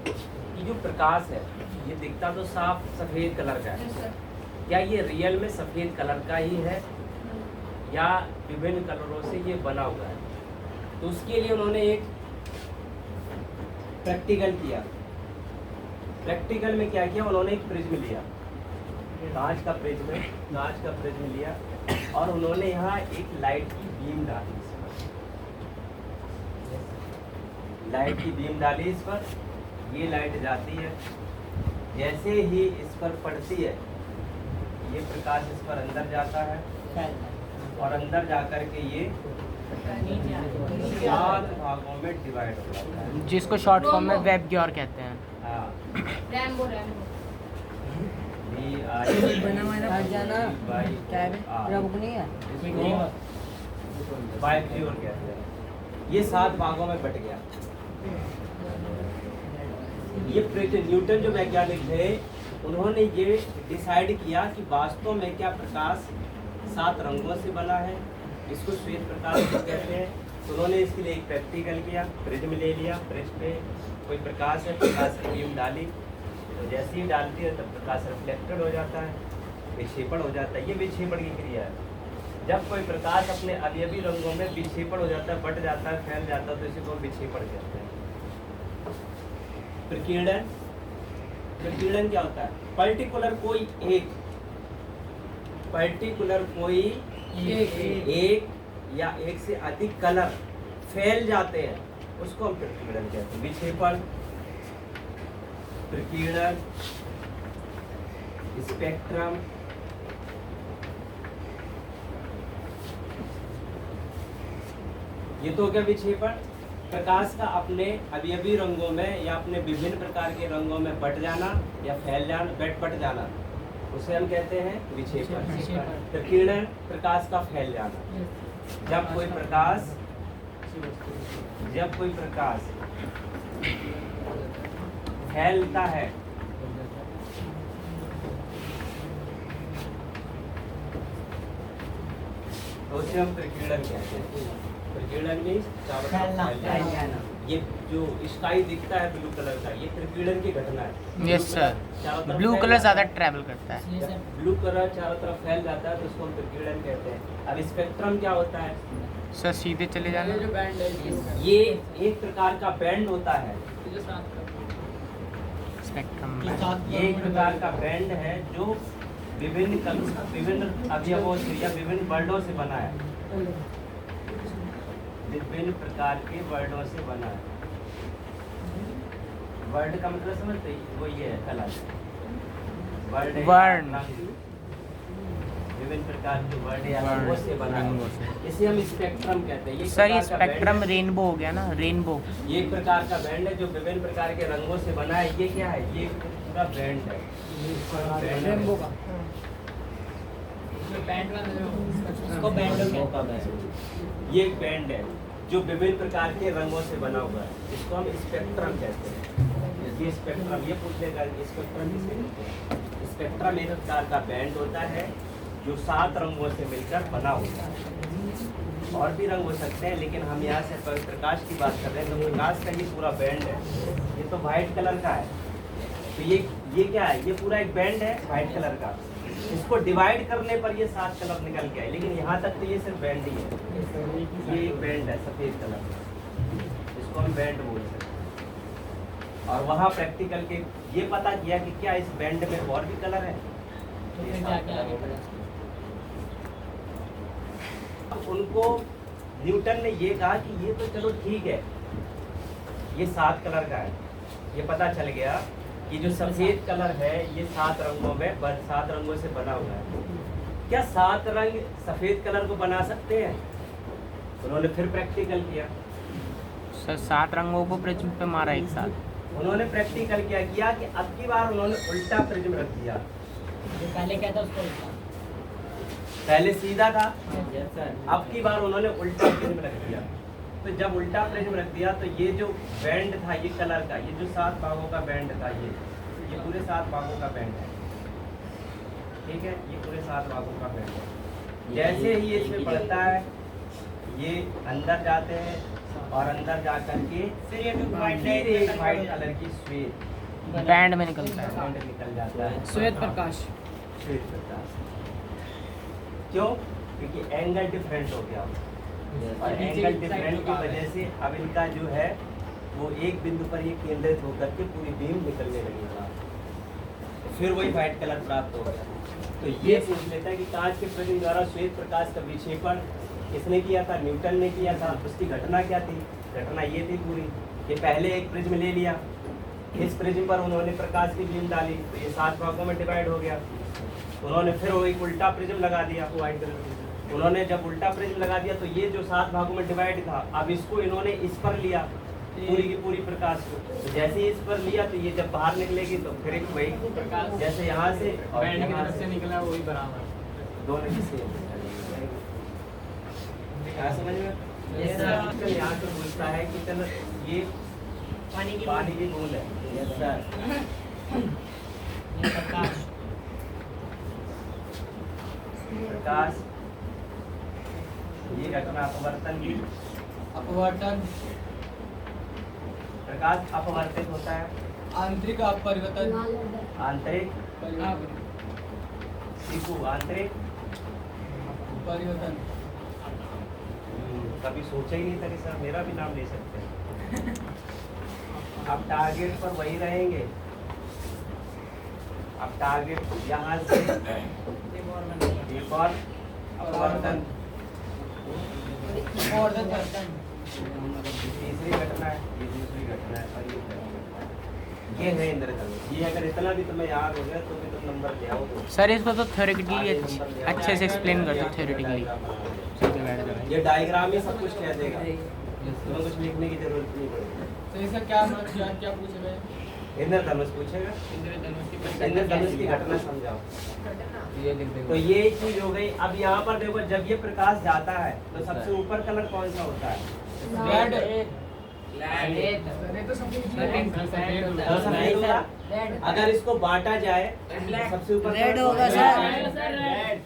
कि जो प्रकाश है ये दिखता तो साफ सफ़ेद कलर का है, क्या ये रियल में सफ़ेद कलर का ही है या विभिन्न कलरों से ये बना हुआ है? तो उसके लिए उन्होंने एक प्रैक्टिकल किया। प्रैक्टिकल में क्या किया, उन्होंने एक प्रिज्म लिया, कांच का प्रिज्म लिया और उन्होंने यहाँ एक लाइट की बीम डाली। लाइट की बीम डाली इस पर, ये लाइट जाती है, जैसे ही इस पर पड़ती है ये प्रकाश इस पर अंदर जाता है और अंदर जाकर के ये 7 भागों में डिवाइड हो जाता है, जिसको शॉर्ट फॉर्म में वेब ग्योर कहते हैं। रैम्बो ये 7 भागों में बट गया। ये न्यूटन जो वैज्ञानिक थे उन्होंने ये डिसाइड किया कि वास्तव में क्या प्रकाश 7 रंगों से बना है, इसको श्वेत प्रकाश कहते हैं। तो उन्होंने इसके लिए एक प्रैक्टिकल किया, प्रिज्म ले लिया, प्रिज्म पे कोई प्रकाश है, प्रकाश की बीम डाली, तो जैसे ही डालती है तब प्रकाश रिफ्लेक्टेड हो जाता है, विक्षेपण हो जाता है। ये विक्षेपण की क्रिया है। जब कोई प्रकाश अपने अवयवी रंगों में विक्षेपण हो जाता है, बट जाता है, फैल जाता है, तो इसे को विक्षेपण कहते हैं। प्रकीर्णन, प्रकीर्णन क्या होता है, पर्टिकुलर कोई एक या एक से अधिक कलर फैल जाते हैं, उसको हम प्रकीर्णन कहते हैं। विक्षेपण, प्रकीर्णन, स्पेक्ट्रम, ये तो क्या विक्षेपण, प्रकाश का अपने अवयवी रंगों में या अपने विभिन्न प्रकार के रंगों में बट जाना या फैल जाना, बट जाना, उसे हम कहते हैं विक्षेपण। प्रकीर्णन, प्रकाश का फैल जाना। जब कोई प्रकाश फैलता है तो उसे हम प्रकीर्णन कहते हैं। प्रकीर्णन में चारों तरफ फैल जाना। ये जो स्काई दिखता है ब्लू कलर का, ये प्रकीर्णन की घटना है। यस सर, ब्लू कलर ज़्यादा ट्रैवल करता है। ब्लू कलर चारों तरफ फैल जाता है तो उसको हम प्रकीर्णन कहते हैं। अब स्पेक्ट्रम क्या होता है सर? सीधे चले जाना। ये एक प्रकार का बैंड होता है। स्पेक्ट्रम ये एक प्रकार का बैंड है जो विभिन्न अवयवों से या विभिन्न वर्णों से बना है, विभिन्न प्रकार के वर्णों से बना है। वर्ड का मतलब समझते वो ये है कलर, वर्ण, विभिन्न प्रकार के वर्ण या रंगों से बना है, इसे हम स्पेक्ट्रम कहते हैं। सर ये स्पेक्ट्रम रेनबो हो गया ना, रेनबो। ये एक प्रकार का बैंड है जो विभिन्न प्रकार के रंगों से बना है। ये क्या है, ये पूरा बैंड है, रेनबो का। इसको बैंड का ये एक बैंड है जो विभिन्न प्रकार के रंगों से बना हुआ है, इसको हम स्पेक्ट्रम कहते हैं। ये स्पेक्ट्रम, ये पूछने का स्पेक्ट्रम किसे कहते हैं? स्पेक्ट्रम एक प्रकार का बैंड होता है जो 7 रंगों से मिलकर बना होता है। और भी रंग हो सकते हैं, लेकिन हम यहाँ से प्रकाश की बात कर रहे हैं, तो प्रकाश का ये पूरा बैंड है। ये तो वाइट कलर का है, तो ये क्या है, ये पूरा एक बैंड है वाइट कलर का। इसको डिवाइड करने पर ये 7 कलर निकल के आए, लेकिन यहाँ तक तो ये सिर्फ बैंड ही है। ये एक बैंड है सफ़ेद कलर, इसको हम बैंड बोल सकते हैं। और वहाँ प्रैक्टिकल के ये पता किया कि क्या इस बैंड में और भी कलर है। उनको न्यूटन ने ये कहा कि ये तो चलो ठीक है, ये 7 कलर का है। ये पता चल गया कि जो सफ़ेद कलर है ये 7 रंगों से बना हुआ है। क्या 7 रंग सफ़ेद कलर को बना सकते हैं? उन्होंने फिर प्रैक्टिकल किया। सर 7 रंगों को प्रिज्म पे मारा एक साथ। उन्होंने प्रैक्टिकल क्या किया कि अब की बार उन्होंने उल्टा प्रिज्म रख दिया। पहले क्या था उसको उल्टा, पहले सीधा था, अब की बार उन्होंने उल्टा प्रिज्म रख दिया। तो जब उल्टा प्रिज्म रख दिया तो ये जो बैंड था ये कलर का, ये जो 7 भागों का बैंड था, ये पूरे 7 भागों का बैंड है, ठीक है, ये पूरे 7 भागों का बैंड है। जैसे ही इसमें पड़ता है ये अंदर जाते हैं और अंदर जा करके फिर ये फिर एक व्हाइट कलर की श्वेत बैंड में निकलता है। बैंड निकल जाता है। श्वेत प्रकाश। श्वेत प्रकाश क्यों? क्योंकि एंगल डिफरेंट हो गया और एंगल डिफरेंट की वजह से अब इनका जो है वो एक बिंदु पर ये केंद्रित होकर के पूरी बीम निकलने लगेगा, फिर वही व्हाइट कलर प्राप्त होगा। तो ये पूछ लेता है कि कांच के प्रिज्म द्वारा श्वेत प्रकाश का विक्षेपण किसने किया था? न्यूटन ने किया था। उसकी घटना क्या थी? घटना ये थी पूरी, ये पहले एक प्रिज्म ले लिया, इस प्रिज्म पर उन्होंने प्रकाश की बीम डाली तो ये 7 भागों में डिवाइड हो गया। उन्होंने फिर वो एक उल्टा प्रिज्म लगा दिया, व्हाइट कलर। उन्होंने जब उल्टा प्रिज्म लगा दिया तो ये जो 7 भागों में डिवाइड था, अब इसको इन्होंने इस पर लिया, पूरी की पूरी प्रकाश को। तो जैसे ही इस पर लिया तो ये जब बाहर निकलेगी तो फिर एक वही प्रकाश जैसे यहाँ से और यहाँ से निकला वही बराबर। दोनों की सेम। क्या समझ में? Yes, sir. यहाँ से पूछता है कि चलो ये पानी की बूंद है। Yes sir. ये प्रकाश। प्रकाश ये घटना अपवर्तन की। अपवर्तन, प्रकाश अपवर्तित होता है, आंतरिक अपरिवर्तन, आंतरिक सीखू आंतरिक परिवर्तन। कभी सोचा ही नहीं था कि सर मेरा भी नाम ले सकते हैं। अब टारगेट पर वही रहेंगे। अब टारगेट यहाँ से एक और अपवर्तन, अपवर्तन, तीसरी घटना है, ये दूसरी घटना है और ये पहली घटना है। ये है इंद्रधनुष। ये अगर इतना भी तुम्हें याद हो गया तो भी तुम नंबर ले आओ। सर इसको तो थ्योरेटिकली अच्छे से एक्सप्लेन कर दो थ्योरेटिकली। ये डायग्राम ही सब कुछ कह देगा, तुम्हें कुछ लिखने की जरूरत नहीं पड़ेगी। तो इसका क्या मतलब क्या पूछे गए? इंद्रधनुष पूछेगा, इंद्रधनुष की घटना समझाओ। ये लिख तो ये चीज हो गई। अब यहाँ पर देखो जब ये प्रकाश जाता है तो सबसे ऊपर कलर कौन सा होता है? रेड। तो तो सफेद होगा। अगर इसको बांटा जाए तो सबसे ऊपर रेड कलर होगा कौन सा सर। है?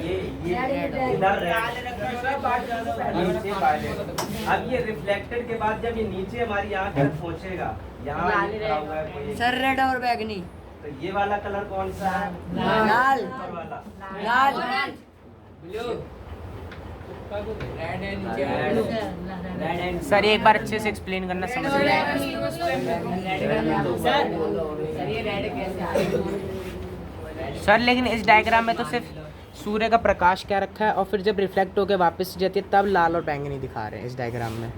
ये इधर नीचे वायलेट। अब ये रिफ्लेक्टेड के बाद जब ये नीचे हमारी आँख तक पहुँचेगा, यहाँ लिखा हुआ है कोई, सर रेड और बैगनी। तो ये वाला कलर कौन सा है? लाल। ऊपर वाला लाल। सर एक बार अच्छे से एक्सप्लेन करना, समझ में आया। सर लेकिन इस डायग्राम में तो सिर्फ सूर्य का प्रकाश क्या रखा है और फिर जब रिफ्लेक्ट होकर वापस जाती है तब लाल और बैंगनी दिखा रहे हैं इस डायग्राम में।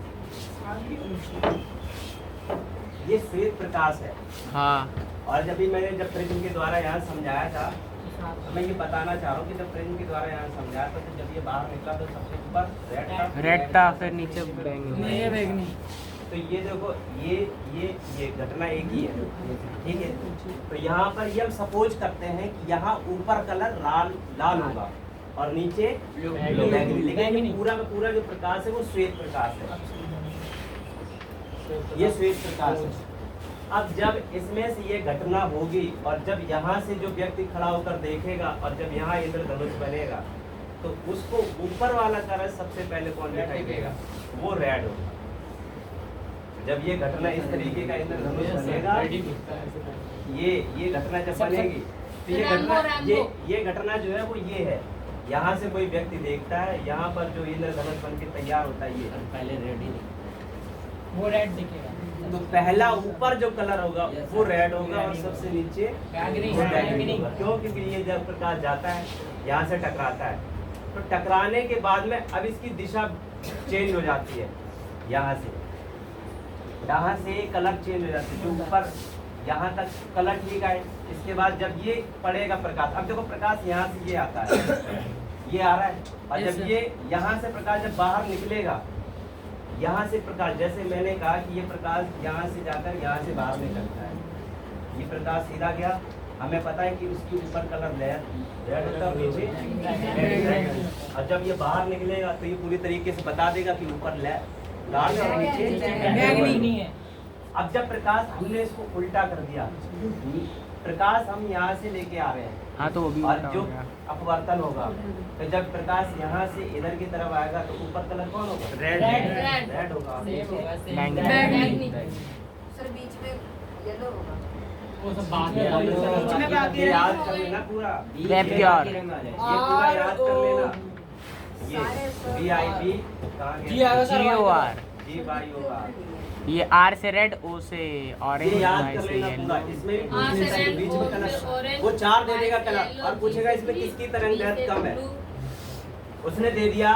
ये श्वेत प्रकाश है। हाँ। और जब भी मैंने जब प्रिज्म के द्वारा यहाँ समझाया था तो मैं ये बताना चाह रहा हूँ कि जब प्रिज्म के द्वारा यहाँ समझाया था तो जब ये बाहर निकला तो सबसे ऊपर रेड था, फिर नीचे बैंगनी। ये बैगनी। तो ये देखो ये घटना एक ही है, ठीक है। तो यहाँ पर ये हम सपोज करते हैं कि यहाँ ऊपर कलर लाल होगा और नीचे बैंगनी, लेकिन पूरा का पूरा जो प्रकाश है वो श्वेत प्रकाश है। ये श्वेत प्रकाश है। अब जब इसमें से ये घटना होगी और जब यहाँ से जो व्यक्ति खड़ा होकर देखेगा और जब यहाँ इंद्रधनुष बनेगा तो उसको ऊपर वाला कलर सबसे पहले कौन दिखाई देगा? वो रेड होगा। जब ये घटना इस तरीके का इंद्रधनुष बनेगा, ये घटना जब बनेगी तो ये घटना जो है वो ये है। यहाँ से कोई व्यक्ति देखता है, यहाँ पर जो इंद्रधनुष बन के तैयार होता है ये पहले रेड ही वो रेड दिखेगा। तो पहला ऊपर जो कलर होगा वो रेड होगा और सबसे नीचे बैगनी होगा। क्यों? क्योंकि ये जब प्रकाश जाता है यहाँ से टकराता है तो टकराने के बाद में अब इसकी दिशा चेंज हो जाती है। यहाँ से कलर चेंज हो जाती है। जो ऊपर यहाँ तक कलर ठीक है, इसके बाद जब ये पड़ेगा प्रकाश, अब देखो प्रकाश यहाँ से ये आता है, ये आ रहा है और जब ये यहाँ से प्रकाश जब बाहर निकलेगा, यहाँ से प्रकाश, जैसे मैंने कहा कि ये प्रकाश यहाँ से जाकर यहाँ से बाहर निकलता है। ये प्रकाश सीधा गया, हमें पता है कि उसके ऊपर कलर रेड होता है, नीचे और जब ये बाहर निकलेगा तो ये पूरी तरीके से बता देगा कि ऊपर लाल और नीचे बैगनी नहीं है। अब जब प्रकाश हमने इसको उल्टा कर दिया, प्रकाश हम यहाँ से लेके आ रहे हैं हाँ तो वो भी और उल्टा जो हो गया। अपवर्तन होगा तो जब प्रकाश यहाँ से इधर की तरफ आएगा तो ऊपर कलर कौन होगा? रेड। रेड होगा। बैंगनी। सर बीच में येलो होगा। वो सब बाद में बीच में बाकी ये याद कर लेना पूरा। Left की ओर। ये पूरा याद कर लेना। सारे ये VIP कहाँ जी आएगा सर। GOR। GYOR। ये R से रेड, O से ये ऑरेंज, याद Y कर से लेना पूरा। येलो। इसमें भी R पूछने से चाहिए red, बीच में O से कलर। orange, वो 4 दे देगा Y से कलर yellow, और पूछेगा इसमें B किसकी तरंग से दैर्ध्य कम है। blue। उसने दे दिया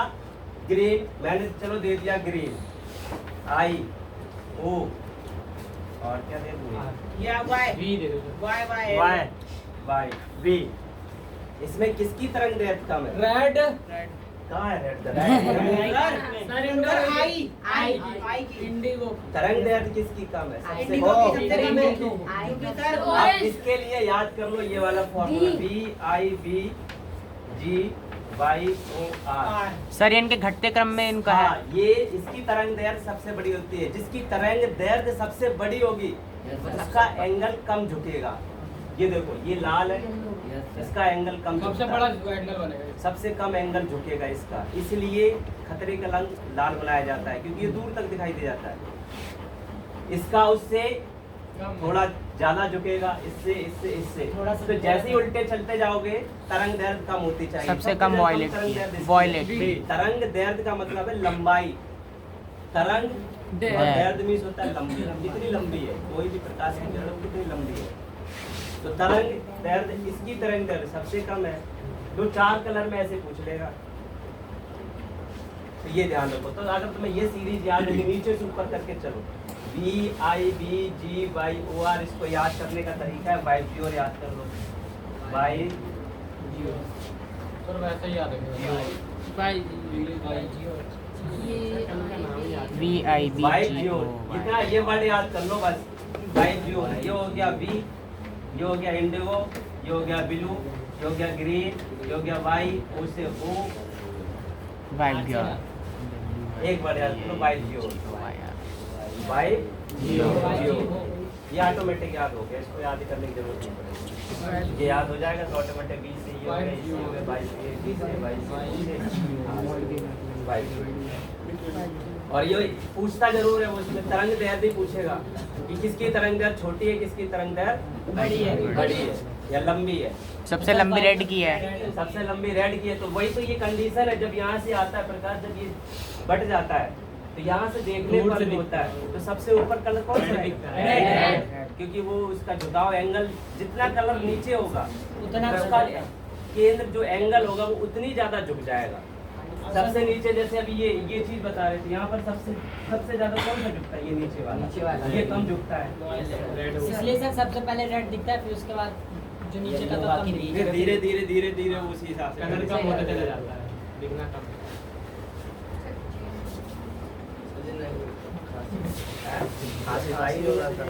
ग्रीन, मैंने चलो दे दिया ग्रीन। I O और क्या दे दूँ? या वाई वी दे दो sir. Y Y Y V। इसमें किसकी तरंग दैर्ध्य कम है? रेड कहाँ है रेड? सर इंडोर आई आई की इंडिगो तरंग दैर्ध्य किसकी कम है? सबसे इंडिगो की कम। सबसे कम है इंडिगो। क्योंकि सर तो आप orange। इसके लिए याद कर लो ये वाला फॉर्मूला VIB GYOR। सर ये इनके घटते क्रम में इनका है। हाँ, ये इसकी तरंग दैर्ध्य सबसे बड़ी होती है। जिसकी तरंग दैर्ध्य सबसे बड़ी होगी उसका एंगल कम झुकेगा। ये देखो ये लाल है, इसका एंगल कम सबसे झुकता बड़ा है। एंगल बनेगा। सबसे कम एंगल झुकेगा इसका, इसलिए खतरे का रंग लाल बनाया जाता है क्योंकि ये दूर तक दिखाई दे जाता है। इसका उससे थोड़ा ज्यादा झुकेगा, इससे इससे इससे थोड़ा सा तो जैसे ही उल्टे चलते जाओगे तरंग दैर्ध्य कम होती चाहिए। सबसे कम तरंग वॉयलेट दैर्ध्य की है, इसकी वॉयलेट। है। तरंग दैर्ध्य का मतलब है लंबाई। तरंग और दैर्ध्य मीन्स होता है लंबी। कितनी लंबी है कोई भी प्रकाश की किरण कितनी लंबी है। तो तरंग दैर्ध्य इसकी तरंग दैर्ध्य सबसे कम है। तो 4 कलर में ऐसे पूछ लेगा तो ये ध्यान रखो। तो अगर तुम्हें ये सीरीज याद है नीचे से ऊपर करके चलो VIB GYOR। इसको याद करने का तरीका है बाई जीरो याद कर लो। बाई सर वैसे ही याद रखेगा। VIB बाई जीरो इतना ये वर्ड याद कर लो बस। बाई जीरो ये हो गया V, ये हो गया इंडिगो, ये हो गया ब्लू, ये हो गया ग्रीन, ये हो गया Y, O से O। वाइल्ड गया। एक बार याद करो बाई जीरो। बाई जीरो ये ऑटोमेटिक याद हो गया। इसको याद करने की जरूरत नहीं पड़ेगी। ये याद हो जाएगा तो ऑटोमेटिक B से ये हो गया, इससे हो गया बाई से B से बाई से बाई। और ये पूछता जरूर है वो इसमें तरंग दैर्ध्य भी पूछेगा कि किसकी तरंग दैर्ध्य छोटी है, किसकी तरंग दैर्ध्य बड़ी है या लंबी है। सबसे लंबी रेड की है। सबसे लंबी रेड की है। तो वही तो ये कंडीशन है। जब यहाँ से आता है प्रकाश, जब ये बट जाता है तो यहाँ से देखने पर भी होता है तो सबसे ऊपर कलर कौन सा है? रेड। क्योंकि वो उसका झुकाव एंगल जितना कलर नीचे होगा उतना उसका केंद्र जो एंगल होगा वो उतनी ज्यादा झुक जाएगा। सबसे नीचे जैसे अभी ये चीज बता रहे थे यहाँ पर सबसे ज्यादा कौन सा झुकता है? ये नीचे वाला ये कम झुकता है। इसलिए सर सबसे पहले रेड दिखता है, फिर उसके बाद जो नीचे का तो कम दिखता फिर धीरे धीरे धीरे धीरे उसी हिसाब से कलर कम होता चला जाता है, दिखना कम। हाँ, सिपाही हो रहा था।